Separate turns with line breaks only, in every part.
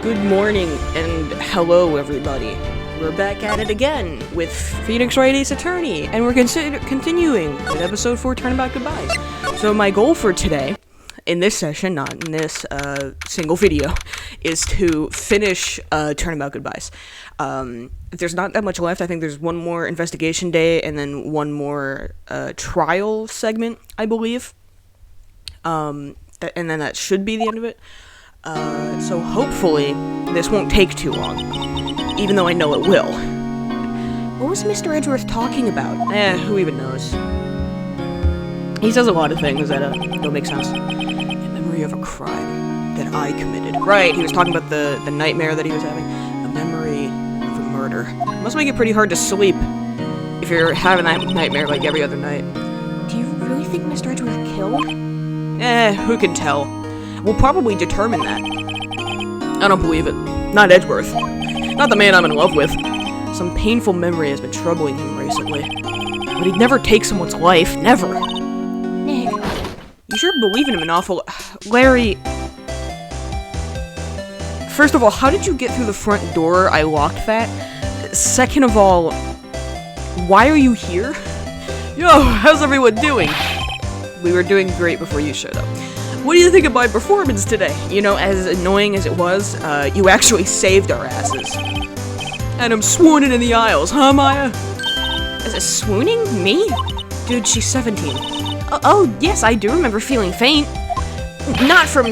Good morning and hello everybody. We're back at it again with Phoenix Wright Ace Attorney, and we're continuing with episode 4 Turnabout Goodbyes. So my goal for today, in this session, not in this single video, is to finish Turnabout Goodbyes. There's not that much left. I think there's one more investigation day and then one more trial segment, I believe. And then that should be the end of it. So hopefully this won't take too long, even though I know it will. What was Mr. Edgeworth talking about? Who even knows? He says a lot of things that don't make sense. In memory of a crime that I committed. Right, he was talking about the nightmare that he was having. The memory of a murder. It must make it pretty hard to sleep if you're having that nightmare like every other night. Do you really think Mr. Edgeworth killed? Who can tell? We'll probably determine that. I don't believe it. Not Edgeworth. Not the man I'm in love with. Some painful memory has been troubling him recently. But he'd never take someone's life. Never. Nick. You sure believe in him an awful... Larry... First of all, how did you get through the front door? I locked that. Second of all, why are you here? Yo, how's everyone doing? We were doing great before you showed up. What do you think of my performance today? You know, as annoying as it was, you actually saved our asses. And I'm swooning in the aisles, huh, Maya? Is it swooning? Me? Dude, she's 17. Oh, yes, I do remember feeling faint. Not from,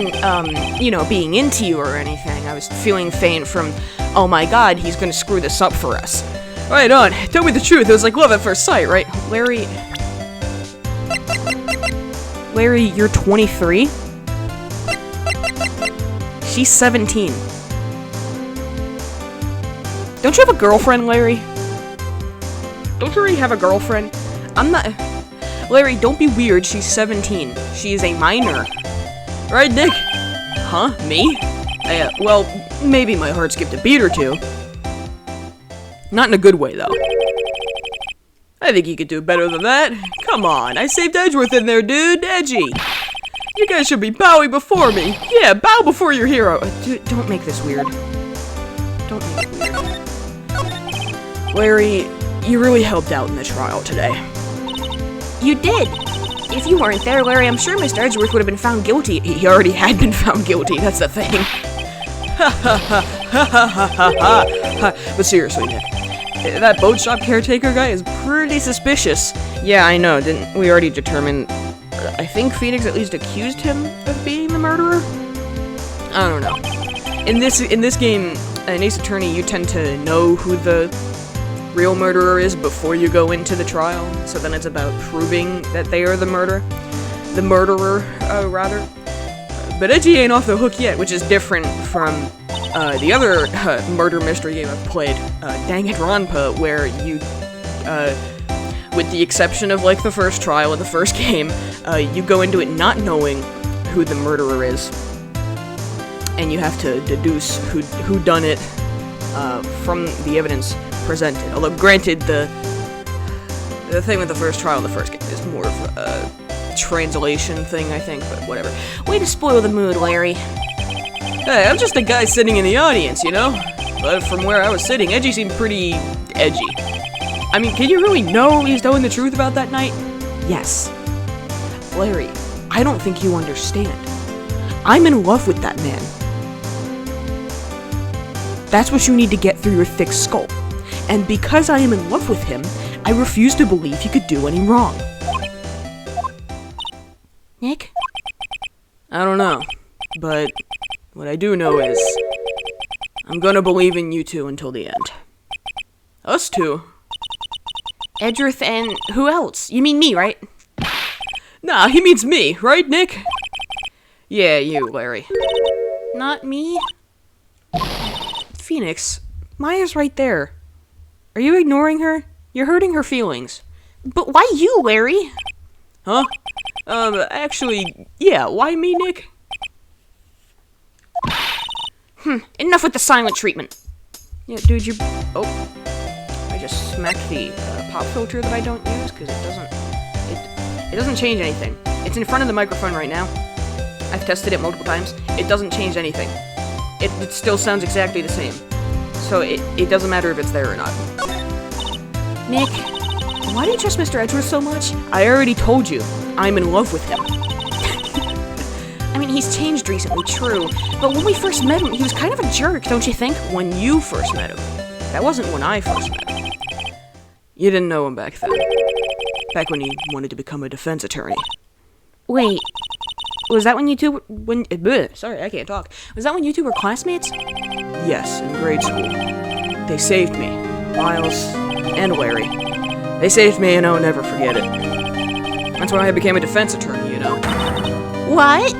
you know, being into you or anything. I was feeling faint from, oh my god, he's gonna screw this up for us. Right on, tell me the truth, it was like love at first sight, right? Larry, you're 23? She's 17. Don't you have a girlfriend, Larry? Don't you already have a girlfriend? I'm not... Larry, don't be weird, she's 17. She is a minor. Right, Nick? Huh? Me? Well, maybe my heart skipped a beat or two. Not in a good way, though. I think you could do better than that. Come on, I saved Edgeworth in there, dude. Edgy. You guys should be bowing before me. Yeah, bow before your hero. Dude, don't make this weird. Don't make it weird. Larry, you really helped out in the trial today. You did. If you weren't there, Larry, I'm sure Mr. Edgeworth would have been found guilty. He already had been found guilty, that's the thing. Ha ha ha ha ha ha ha. But seriously, Nick. That boat shop caretaker guy is pretty suspicious. Yeah, I know. Didn't we already determine... I think Phoenix at least accused him of being the murderer? I don't know. In this game, an Ace Attorney, you tend to know who the real murderer is before you go into the trial. So then it's about proving that they are the murderer, rather. But Edgy ain't off the hook yet, which is different from the other murder mystery game I've played, Danganronpa, where you, with the exception of, like, the first trial and the first game, you go into it not knowing who the murderer is, and you have to deduce who done it from the evidence presented. Although, granted, the thing with the first trial and the first game is more of a translation thing, I think, but whatever. Way to spoil the mood, Larry. Hey, I'm just a guy sitting in the audience, you know? But from where I was sitting, Edgy seemed pretty edgy. I mean, can you really know he's telling the truth about that night? Yes. Larry, I don't think you understand. I'm in love with that man. That's what you need to get through your thick skull. And because I am in love with him, I refuse to believe he could do any wrong. Nick? I don't know, but what I do know is I'm gonna believe in you two until the end. Us two? Edgeworth and who else? You mean me, right? Nah, he means me, right, Nick? Yeah, you, Larry. Not me? Phoenix, Maya's right there. Are you ignoring her? You're hurting her feelings. But why you, Larry? Huh? Actually, yeah, why me, Nick? Enough with the silent treatment. Yeah, dude, you... Oh. I just smacked the pop filter that I don't use, because it doesn't change anything. It's in front of the microphone right now. I've tested it multiple times. It doesn't change anything. it still sounds exactly the same. So it doesn't matter if it's there or not. Nick, why do you trust Mr. Edgeworth so much? I already told you, I'm in love with him. I mean, he's changed recently, true, but when we first met him, he was kind of a jerk, don't you think? When you first met him. That wasn't when I first met him. You didn't know him back then. Back when he wanted to become a defense attorney. Wait, was that when you two were, sorry, I can't talk. Was that when you two were classmates? Yes, in grade school. They saved me. Miles and Larry. They saved me and I'll never forget it. That's why I became a defense attorney, you know. What?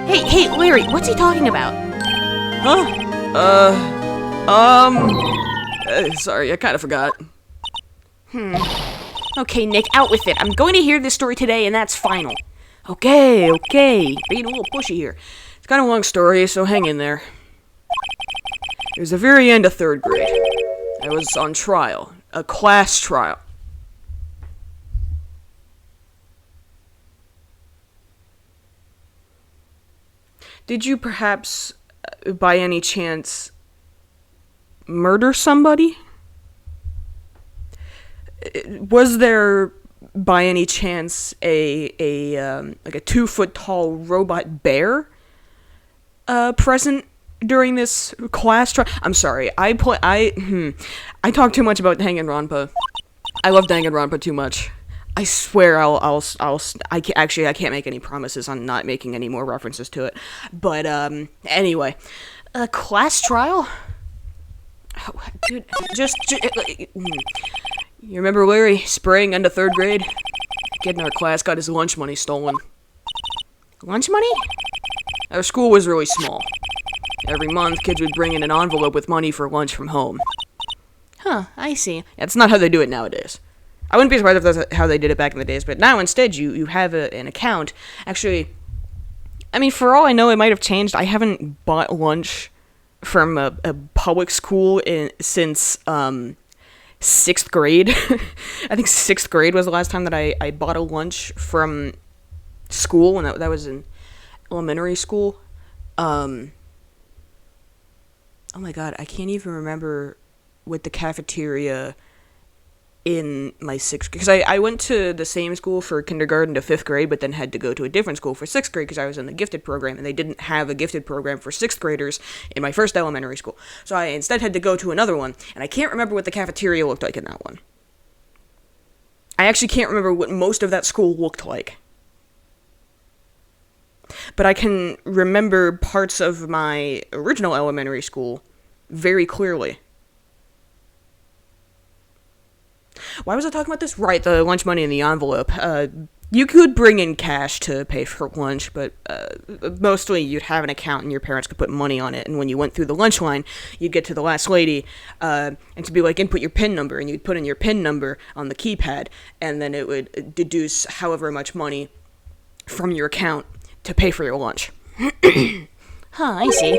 Hey, Larry, what's he talking about? Huh? Sorry, I kind of forgot. Okay, Nick, out with it. I'm going to hear this story today, and that's final. Okay. Being a little pushy here. It's kind of a long story, so hang in there. It was the very end of 3rd grade. I was on trial. A class trial. Did you perhaps, by any chance, murder somebody? Was there, by any chance, a 2-foot-tall robot bear present during this class trial? I'm sorry, I talk too much about danganronpa. I love danganronpa too much. I swear I can't make any promises on not making any more references to it. But, anyway. A class trial? Oh, dude, you remember Larry, spring, end of 3rd grade? Kid in our class got his lunch money stolen. Lunch money? Our school was really small. Every month, kids would bring in an envelope with money for lunch from home. Huh, I see. That's not how they do it nowadays. I wouldn't be surprised if that's how they did it back in the days, but now instead you have an account. Actually, I mean, for all I know, it might have changed. I haven't bought lunch from a public school since 6th grade. I think 6th grade was the last time that I bought a lunch from school, and that was in elementary school. Oh my god, I can't even remember what the cafeteria in my 6th grade, because I went to the same school for kindergarten to 5th grade, but then had to go to a different school for 6th grade because I was in the gifted program, and they didn't have a gifted program for 6th graders in my first elementary school. So I instead had to go to another one, and I can't remember what the cafeteria looked like in that one. I actually can't remember what most of that school looked like. But I can remember parts of my original elementary school very clearly. Why was I talking about this? Right, the lunch money in the envelope. You could bring in cash to pay for lunch, but mostly you'd have an account and your parents could put money on it, and when you went through the lunch line, you'd get to the last lady, and to be like, input your PIN number, and you'd put in your PIN number on the keypad, and then it would deduce however much money from your account to pay for your lunch. Huh, I see.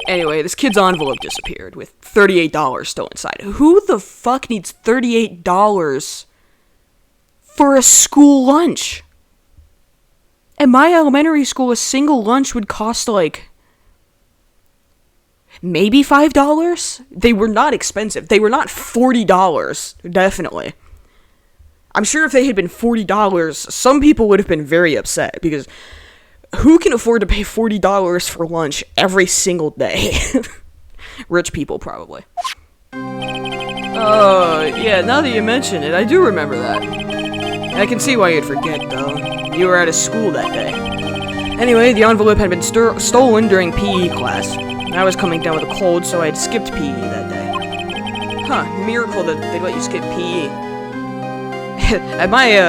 Anyway, this kid's envelope disappeared with $38 still inside. Who the fuck needs $38 for a school lunch? At my elementary school, a single lunch would cost, like, maybe $5? They were not expensive. They were not $40, definitely. I'm sure if they had been $40, some people would have been very upset, because who can afford to pay $40 for lunch every single day? Rich people, probably. Oh, yeah, now that you mention it, I do remember that. I can see why you'd forget, though. You were out of school that day. Anyway, the envelope had been stolen during PE class. I was coming down with a cold, so I had skipped PE that day. Huh, miracle that they let you skip PE. At my,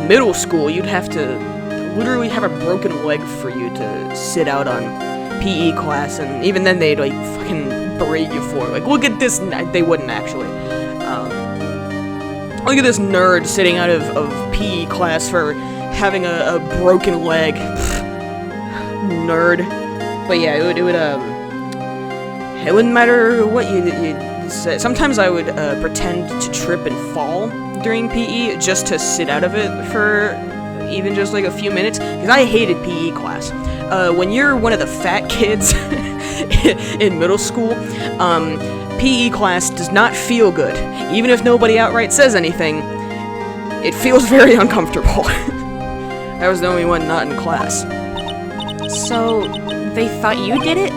middle school, you'd have to literally have a broken leg for you to sit out on PE class, and even then they'd, like, fucking berate you for it. Like, look at this, they wouldn't actually. Look at this nerd sitting out of PE class for having a broken leg. Nerd. But yeah, it wouldn't matter what you said. Sometimes I would pretend to trip and fall during PE just to sit out of it for even just like a few minutes, because I hated PE class. When you're one of the fat kids in middle school, PE class does not feel good. Even if nobody outright says anything, it feels very uncomfortable. I was the only one not in class.
So, they thought you did it?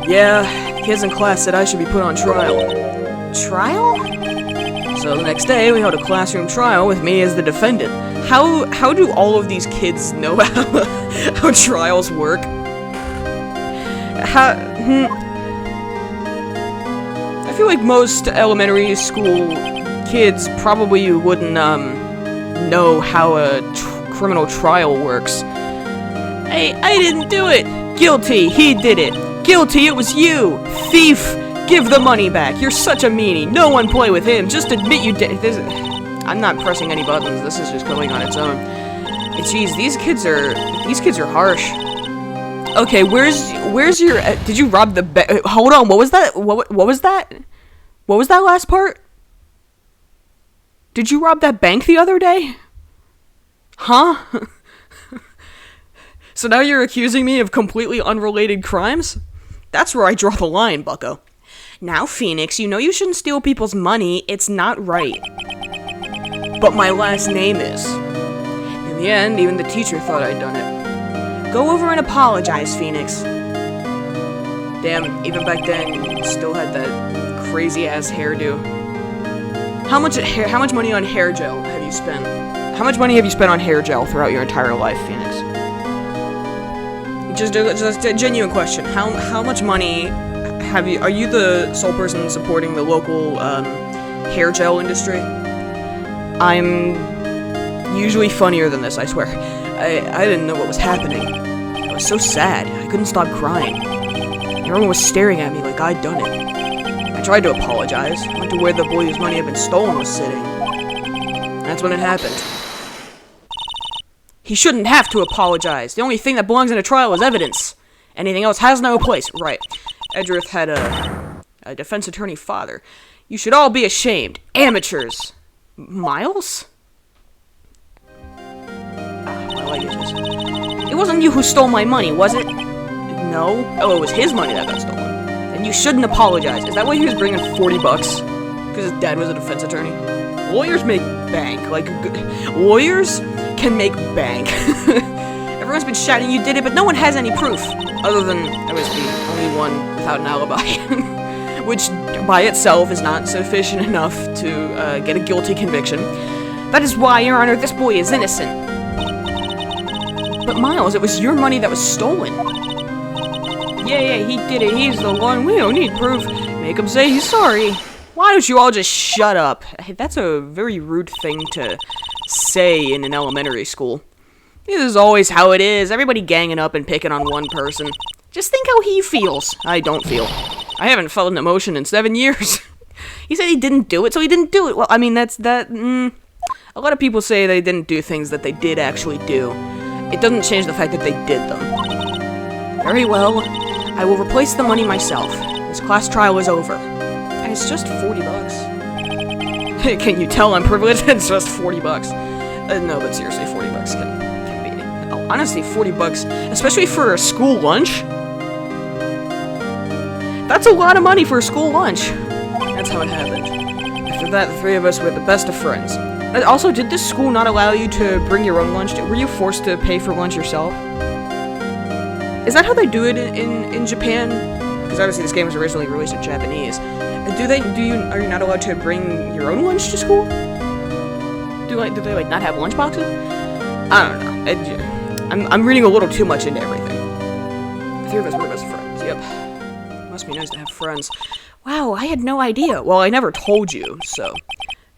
Yeah, kids in class said I should be put on trial.
Trial?
So the next day, we held a classroom trial with me as the defendant. How do all of these kids know how trials work? I feel like most elementary school kids probably wouldn't know how a criminal trial works. I didn't do it. Guilty. He did it. Guilty. It was you. Thief. Give the money back. You're such a meanie. No one play with him. Just admit you did. I'm not pressing any buttons. This is just going on its own. Jeez, these kids are harsh. Okay, where's your? Did you rob the bank? Hold on. What was that? What was that? What was that last part? Did you rob that bank the other day? Huh? So now you're accusing me of completely unrelated crimes? That's where I draw the line, bucko. Now, Phoenix, you know you shouldn't steal people's money. It's not right. But my last name is. In the end, even the teacher thought I'd done it. Go over and apologize, Phoenix. Damn, even back then, you still had that crazy-ass hairdo. How much money on hair gel have you spent? How much money have you spent on hair gel throughout your entire life, Phoenix? Just a genuine question. How much money have you? Are you the sole person supporting the local hair gel industry? I'm usually funnier than this, I swear. I didn't know what was happening. I was so sad. I couldn't stop crying. Everyone was staring at me like I'd done it. I tried to apologize. I went to where the boy whose money had been stolen was sitting. That's when it happened. He shouldn't have to apologize. The only thing that belongs in a trial is evidence. Anything else has no place. Right. Edgeworth had a defense attorney father. You should all be ashamed. Amateurs. Miles? My leg itches. It wasn't you who stole my money, was it? No. Oh, it was his money that got stolen. And you shouldn't apologize. Is that why he was bringing $40? Because his dad was a defense attorney? Lawyers make bank. Like, lawyers can make bank. Everyone's been shouting you did it, but no one has any proof. Other than I was the only one without an alibi. Which, by itself, is not sufficient enough to get a guilty conviction. That is why, Your Honor, this boy is innocent. But Miles, it was your money that was stolen. Yeah, he did it. He's the one. We don't need proof. Make him say he's sorry. Why don't you all just shut up? That's a very rude thing to say in an elementary school. This is always how it is. Everybody ganging up and picking on one person. Just think how he feels. I don't feel. I haven't felt an emotion in 7 years. He said he didn't do it, so he didn't do it. Well, I mean, a lot of people say they didn't do things that they did actually do. It doesn't change the fact that they did them. Very well. I will replace the money myself. This class trial is over. And it's just $40. Can you tell I'm privileged? It's just $40. No, but seriously, $40 can be... Oh, honestly, $40, especially for a school lunch? That's a lot of money for a school lunch. That's how it happened. After that, the three of us were the best of friends. Also, did this school not allow you to bring your own lunch? Were you forced to pay for lunch yourself? Is that how they do it in Japan? Because obviously this game was originally released in Japanese. Are you not allowed to bring your own lunch to school? Do they not have lunch boxes? I don't know. I'm reading a little too much into everything. The three of us were best friends. Yep. Must be nice to have friends. Wow, I had no idea. Well, I never told you, so...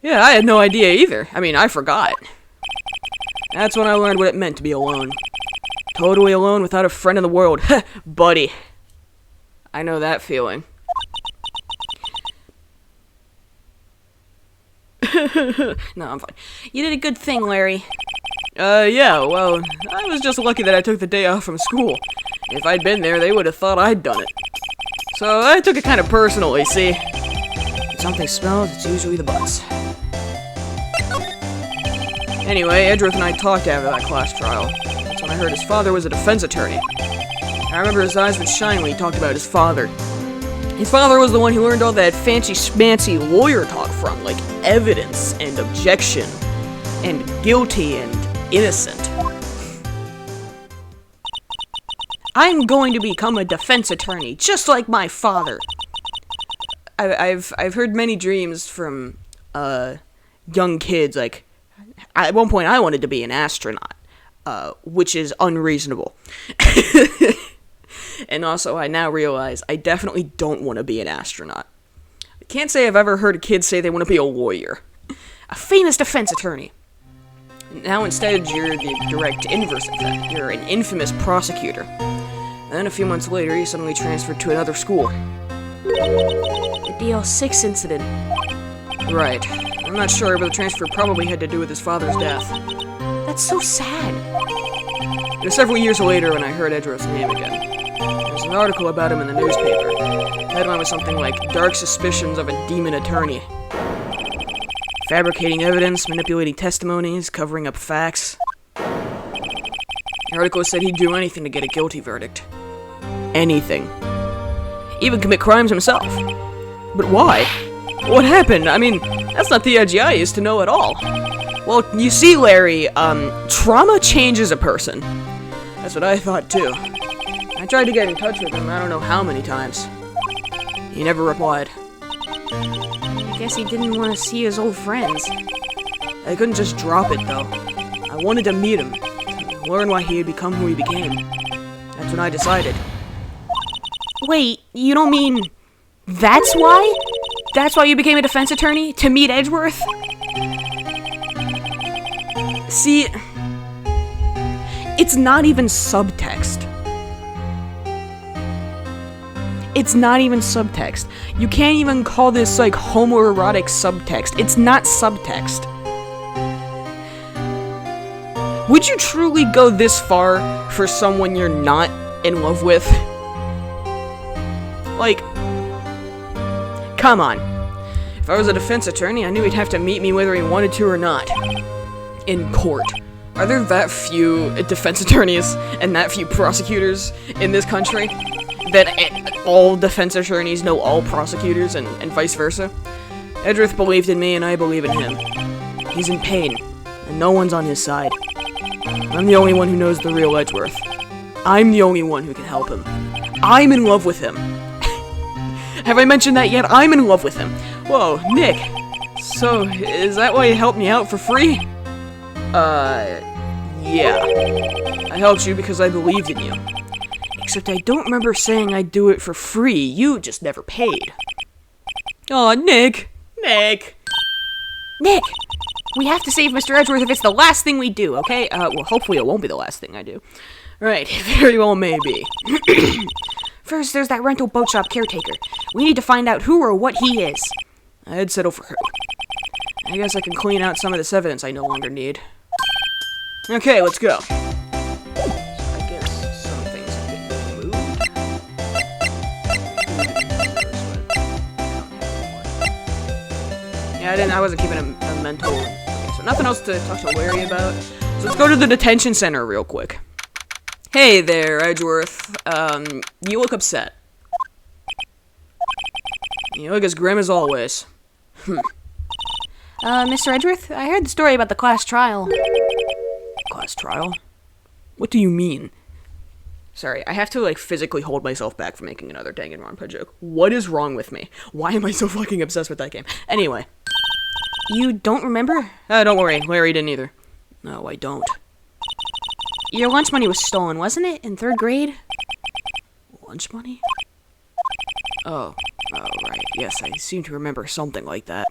Yeah, I had no idea either. I mean, I forgot. That's when I learned what it meant to be alone. Totally alone without a friend in the world. Buddy. I know that feeling. No, I'm fine. You did a good thing, Larry. Yeah, well, I was just lucky that I took the day off from school. If I'd been there, they would have thought I'd done it. So I took it kind of personally, see? If something smells, it's usually the butts. Anyway, Edgeworth and I talked after that class trial. That's when I heard his father was a defense attorney. I remember his eyes would shine when he talked about his father. His father was the one who learned all that fancy schmancy lawyer talk from, like evidence and objection and guilty and innocent. I'm going to become a defense attorney, just like my father. I've heard many dreams from young kids. Like at one point, I wanted to be an astronaut, which is unreasonable. And also, I now realize I definitely don't want to be an astronaut. I can't say I've ever heard a kid say they want to be a lawyer. A famous defense attorney. Now instead, you're the direct inverse of that. You're an infamous prosecutor. And then a few months later, you suddenly transferred to another school.
The DL6 incident.
Right. I'm not sure, but the transfer probably had to do with his father's death.
That's so sad.
It was several years later when I heard Edgeworth's name again. There was an article about him in the newspaper. The headline was something like, "Dark Suspicions of a Demon Attorney." Fabricating evidence, manipulating testimonies, covering up facts. The article said he'd do anything to get a guilty verdict. Anything. Even commit crimes himself. But why? What happened? I mean, that's not the Edgy I used to know at all. Well, you see, Larry, trauma changes a person. That's what I thought, too. I tried to get in touch with him I don't know how many times. He never replied.
I guess he didn't want to see his old friends.
I couldn't just drop it, though. I wanted to meet him, to learn why he had become who he became. That's when I decided.
Wait, you don't mean... That's why? That's why you became a defense attorney? To meet Edgeworth?
See, it's not even subtext. It's not even subtext. You can't even call this, like, homoerotic subtext. It's not subtext. Would you truly go this far for someone you're not in love with? Like, come on. If I was a defense attorney, I knew he'd have to meet me whether he wanted to or not. In court. Are there that few defense attorneys and that few prosecutors in this country? That all defense attorneys know all prosecutors and vice versa? Edgeworth believed in me and I believe in him. He's in pain, and no one's on his side. I'm the only one who knows the real Edgeworth. I'm the only one who can help him. I'm in love with him. Have I mentioned that yet? I'm in love with him. Whoa, Nick. So, is that why you helped me out for free? Yeah. I helped you because I believed in you. Except I don't remember saying I'd do it for free. You just never paid. Aw, Nick. Nick.
Nick! We have to save Mr. Edgeworth if it's the last thing we do, okay? Well, hopefully it won't be the last thing I do.
Right, very well may be.
First, there's that rental boat shop caretaker. We need to find out who or what he is.
I'd settle for who. I guess I can clean out some of this evidence I no longer need. Okay, let's go. So I guess some things have been moved. Yeah, I wasn't keeping a mental... Okay, so nothing else to talk to Larry about. So let's go to the detention center real quick. Hey there, Edgeworth. You look upset. You look as grim as always.
Mr. Edgeworth, I heard the story about the class trial.
Class trial? What do you mean? Sorry, I have to, like, physically hold myself back from making another danganronpa joke. What is wrong with me? Why am I so fucking obsessed with that game? Anyway.
You don't remember?
Don't worry, Larry didn't either. No, I don't.
Your lunch money was stolen, wasn't it? In 3rd grade?
Lunch money? Oh, right. Yes, I seem to remember something like that.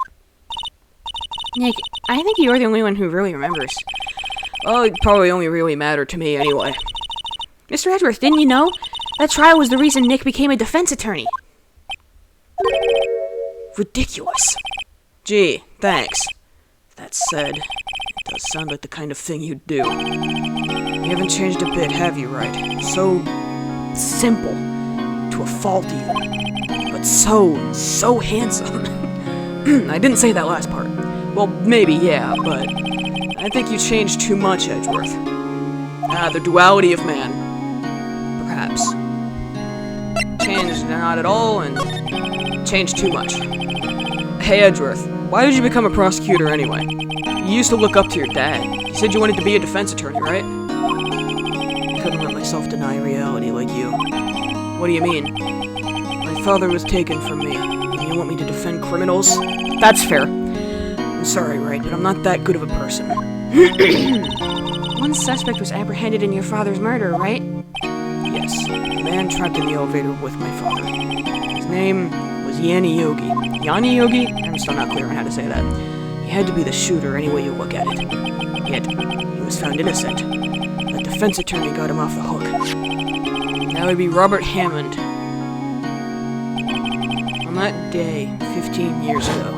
Nick, I think you're the only one who really remembers.
Well, it probably only really mattered to me anyway.
Mr. Edgeworth, didn't you know? That trial was the reason Nick became a defense attorney.
Ridiculous. Gee, thanks. That said, it does sound like the kind of thing you'd do. You haven't changed a bit, have you, Wright? So simple. To a fault, even. But so handsome. I didn't say that last part. Well, maybe, yeah, but I think you changed too much, Edgeworth. The duality of man. Perhaps. changed not at all and changed too much. Hey, Edgeworth, why did you become a prosecutor anyway? You used to look up to your dad. You said you wanted to be a defense attorney, right? I couldn't let myself deny reality like you. What do you mean? My father was taken from me, and you want me to defend criminals? That's fair. I'm sorry, Wright, but I'm not that good of a person.
One suspect was apprehended in your father's murder, right?
Yes, a man trapped in the elevator with my father. His name was Yanni Yogi. Yanni Yogi? I'm still not clear on how to say that. He had to be the shooter any way you look at it. Yet, he was found innocent. A defense attorney got him off the hook. That would be Robert Hammond. On that day, 15 years ago,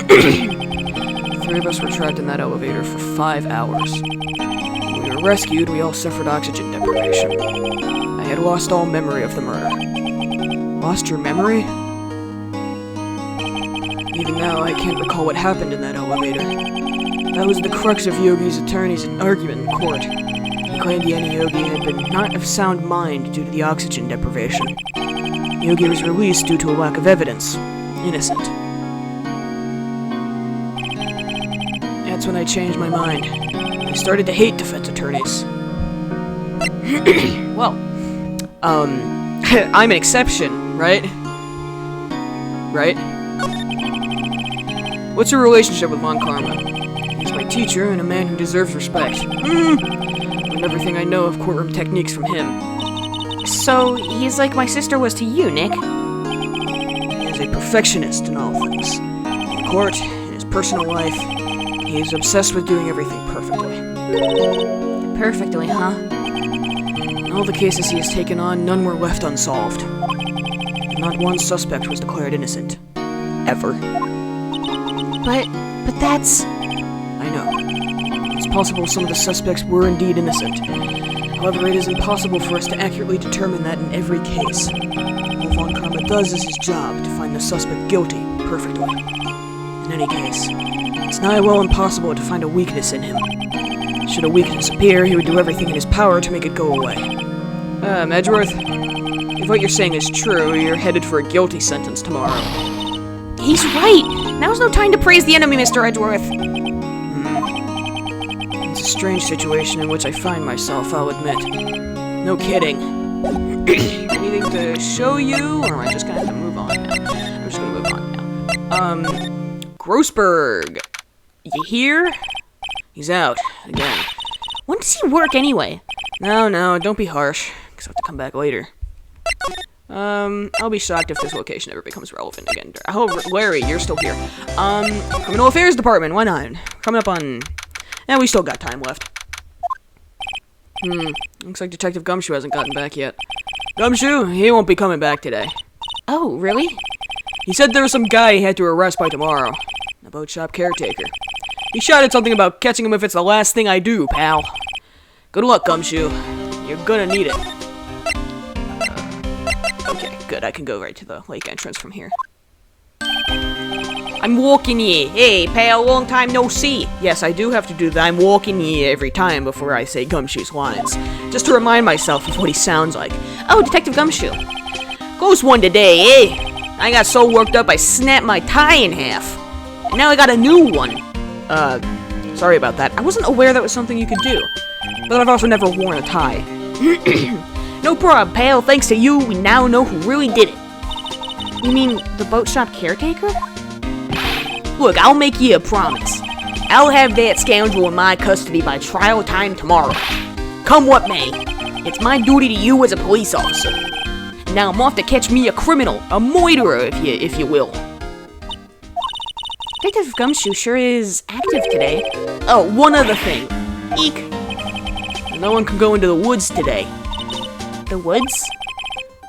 the three of us were trapped in that elevator for 5 hours. When we were rescued, we all suffered oxygen deprivation. I had lost all memory of the murder. Lost your memory? Even now, I can't recall what happened in that elevator. That was the crux of Yogi's attorney's argument in court. He claimed Yanni Yogi had been not of sound mind due to the oxygen deprivation. Yogi was released due to a lack of evidence. Innocent. That's when I changed my mind. I started to hate defense attorneys. Well, I'm an exception, right? Right? What's your relationship with Von Karma? He's my teacher and a man who deserves respect. Learned everything I know of courtroom techniques from him.
So, he's like my sister was to you, Nick.
He is a perfectionist in all things. In court, in his personal life, he is obsessed with doing everything perfectly.
Perfectly, huh?
In all the cases he has taken on, none were left unsolved. Not one suspect was declared innocent. Ever.
But that's...
I know. It's possible some of the suspects were indeed innocent. However, it is impossible for us to accurately determine that in every case. All Von Karma does is his job to find the suspect guilty perfectly. In any case, it's nigh well impossible to find a weakness in him. Should a weakness appear, he would do everything in his power to make it go away. Edgeworth, if what you're saying is true, you're headed for a guilty sentence tomorrow.
He's right! Now's no time to praise the enemy, Mr. Edgeworth.
It's a strange situation in which I find myself, I'll admit. No kidding. Anything to show you, or am I just gonna have to move on now? I'm just gonna move on now. Grossberg! You here? He's out, again.
When does he work anyway?
No, don't be harsh, because I'll have to come back later. I'll be shocked if this location ever becomes relevant again. Oh, Larry, you're still here. Criminal Affairs Department, why not? Coming up on... we still got time left. Looks like Detective Gumshoe hasn't gotten back yet. Gumshoe, he won't be coming back today.
Oh, really?
He said there was some guy he had to arrest by tomorrow. A boat shop caretaker. He shouted something about catching him if it's the last thing I do, pal. Good luck, Gumshoe. You're gonna need it. Okay, good. I can go right to the lake entrance from here. I'm walking here. Hey, pal, long time no see. Yes, I do have to do that. I'm walking here every time before I say Gumshoe's lines. Just to remind myself of what he sounds like.
Oh, Detective Gumshoe.
Close one today, eh? I got so worked up I snapped my tie in half. And now I got a new one. Sorry about that. I wasn't aware that was something you could do. But I've also never worn a tie.
No problem, pal. Thanks to you, we now know who really did it. You mean the boat shop caretaker?
Look, I'll make you a promise. I'll have that scoundrel in my custody by trial time tomorrow. Come what may. It's my duty to you as a police officer. Now I'm off to catch me a criminal, a moiterer, if you will.
Detective Gumshoe sure is active today.
Oh, one other thing. Eek. No one can go into the woods today.
The woods?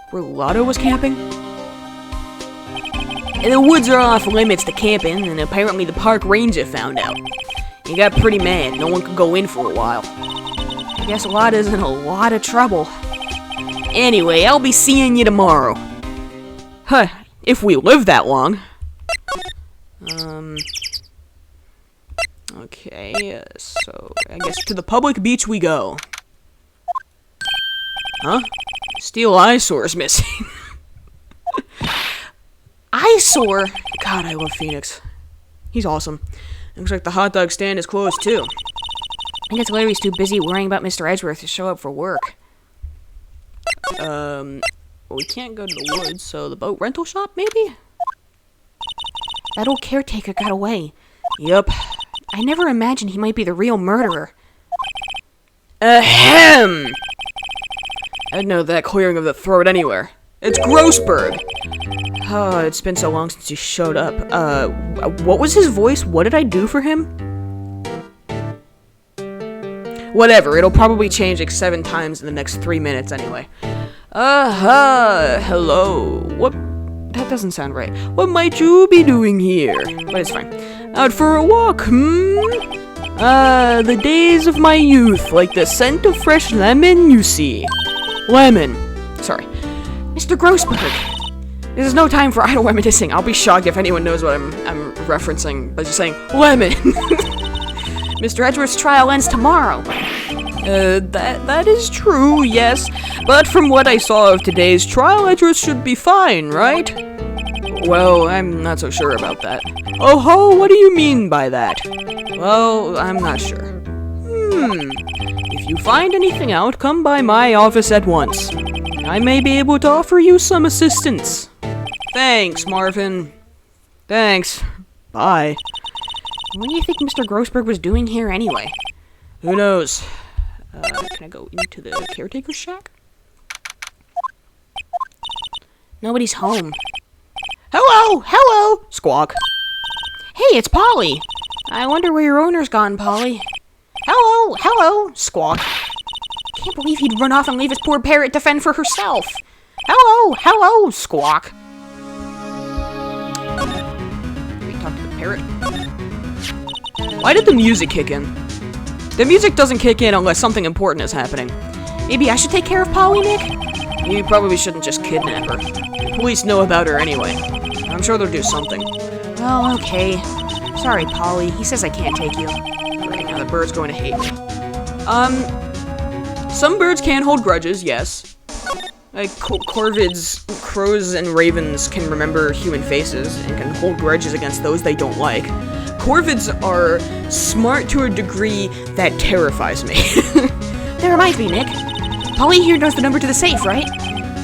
Where Lotto was camping? And the woods are off limits to camping, and apparently the park ranger found out. He got pretty mad. No one could go in for a while. I guess Lotto's in a lot of trouble. Anyway, I'll be seeing you tomorrow. Huh, if we live that long. Okay, so I guess to the public beach we go. Huh? Steel eyesore's missing.
Eyesore?
God, I love Phoenix. He's awesome. Looks like the hot dog stand is closed, too.
I guess Larry's too busy worrying about Mr. Edgeworth to show up for work.
Well, we can't go to the woods, so the boat rental shop, maybe?
That old caretaker got away.
Yup.
I never imagined he might be the real murderer.
Ahem! I'd know that clearing of the throat anywhere. It's Grossberg! Oh, it's been so long since he showed up. What was his voice? What did I do for him? Whatever, it'll probably change like 7 times in the next 3 minutes anyway. Hello. What? That doesn't sound right. What might you be doing here? But it's fine. Out for a walk, the days of my youth, like the scent of fresh lemon, you see. Lemon. Sorry.
Mr. Grossberg!
This is no time for idle reminiscing. I'll be shocked if anyone knows what I'm referencing by just saying lemon.
Mr. Edgeworth's trial ends tomorrow.
That is true, yes. But from what I saw of today's trial, Edgeworth should be fine, right? Well, I'm not so sure about that. Oh ho, what do you mean by that? Well, I'm not sure. If you find anything out, come by my office at once. I may be able to offer you some assistance. Thanks, Marvin. Thanks. Bye.
What do you think Mr. Grossberg was doing here anyway?
Who knows? Can I go into the caretaker's shack?
Nobody's home.
Hello! Hello! Squawk.
Hey, it's Polly! I wonder where your owner's gone, Polly. Hello! Hello!
Squawk.
Can't believe he'd run off and leave his poor parrot to fend for herself. Hello! Hello!
Squawk. Can we talk to the parrot? Why did the music kick in? The music doesn't kick in unless something important is happening.
Maybe I should take care of Polly, Nick?
You probably shouldn't just kidnap her. Police know about her anyway. I'm sure they'll do something.
Well, okay. Sorry, Polly. He says I can't take you.
Right, now the bird's going to hate me. Some birds can hold grudges, yes. Like, corvids, crows, and ravens can remember human faces and can hold grudges against those they don't like. Corvids are smart to a degree that terrifies me.
That reminds me, Nick. Polly here knows the number to the safe, right?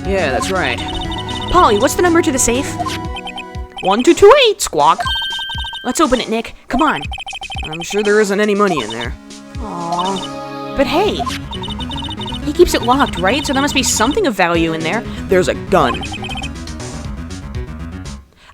Yeah, that's right.
Polly, what's the number to the safe?
1228, Squawk.
Let's open it, Nick. Come on.
I'm sure there isn't any money in there.
Aww. But hey, he keeps it locked, right? So there must be something of value in there.
There's a gun.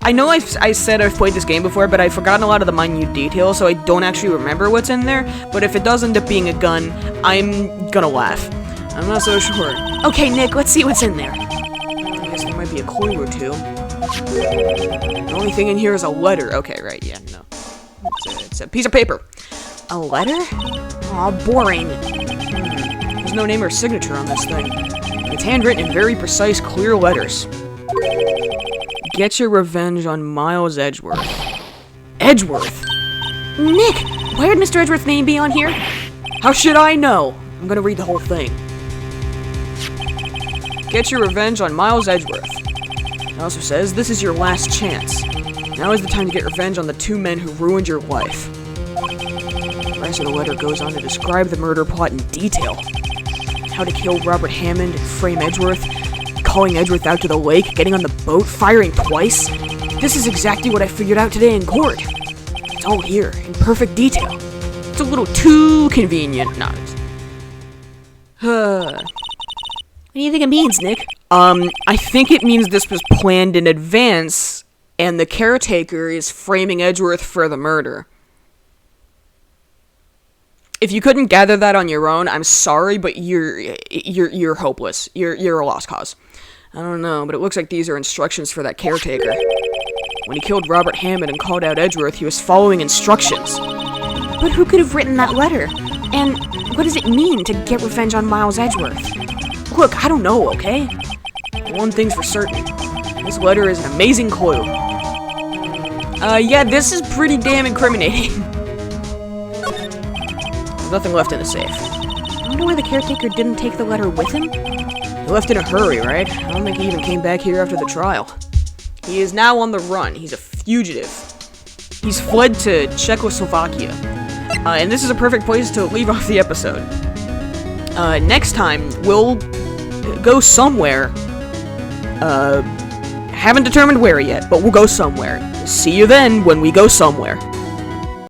I know I said I've played this game before, but I've forgotten a lot of the minute details, so I don't actually remember what's in there. But if it does end up being a gun, I'm gonna laugh. I'm not so sure.
Okay, Nick, let's see what's in there.
I guess there might be a clue or two. The only thing in here is a letter. Okay, right, yeah, no. It's a piece of paper.
A letter? Aw, boring.
There's no name or signature on this thing. It's handwritten in very precise, clear letters. Get your revenge on Miles Edgeworth. Edgeworth?
Nick, why would Mr. Edgeworth's name be on here?
How should I know? I'm gonna read the whole thing. Get your revenge on Miles Edgeworth. It also says, this is your last chance. Now is the time to get revenge on the 2 men who ruined your life. The rest of the letter goes on to describe the murder plot in detail. How to kill Robert Hammond and frame Edgeworth, calling Edgeworth out to the lake, getting on the boat, firing twice. This is exactly what I figured out today in court. It's all here, in perfect detail. It's a little too convenient. Not.
What do you think it means, Nick?
I think it means this was planned in advance, and the caretaker is framing Edgeworth for the murder. If you couldn't gather that on your own, I'm sorry, but you're hopeless. You're a lost cause. I don't know, but it looks like these are instructions for that caretaker. When he killed Robert Hammond and called out Edgeworth, he was following instructions.
But who could have written that letter? And what does it mean to get revenge on Miles Edgeworth?
Look, I don't know, okay? One thing's for certain. This letter is an amazing clue. Yeah, this is pretty damn incriminating. There's nothing left in the safe.
I wonder why the caretaker didn't take the letter with him.
left in a hurry, right? I don't think he even came back here after the trial. He is now on the run. He's a fugitive. He's fled to Czechoslovakia. And this is a perfect place to leave off the episode. Next time, we'll go somewhere. Haven't determined where yet, but we'll go somewhere. See you then when we go somewhere.